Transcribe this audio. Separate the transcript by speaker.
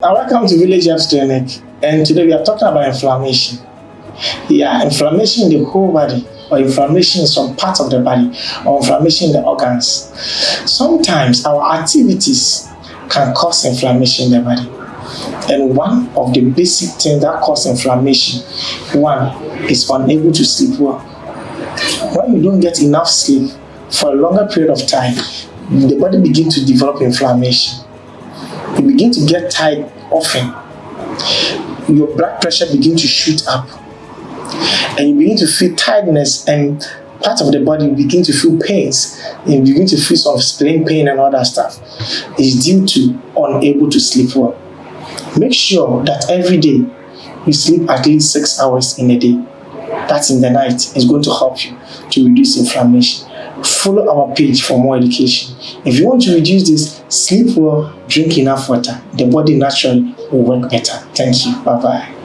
Speaker 1: Welcome to Village Herbs Clinic, and today we are talking about inflammation. Yeah, inflammation in the whole body, or inflammation in some part of the body, or inflammation in the organs. Sometimes our activities can cause inflammation in the body, and one of the basic things that cause inflammation, one is unable to sleep well. When you don't get enough sleep for a longer period of time, the body begins to develop inflammation. You begin to get tired often. Your blood pressure begins to shoot up, and you begin to feel tiredness, and part of the body begin to feel pains, and you begin to feel some spleen pain and all that stuff. It's due to unable to sleep well. Make sure that every day you sleep at least 6 hours in a day. That's in the night. It's going to help you to reduce inflammation. Follow our page for more education. If you want to reduce this, sleep well, drink enough water. The body naturally will work better. Thank you. Bye-bye.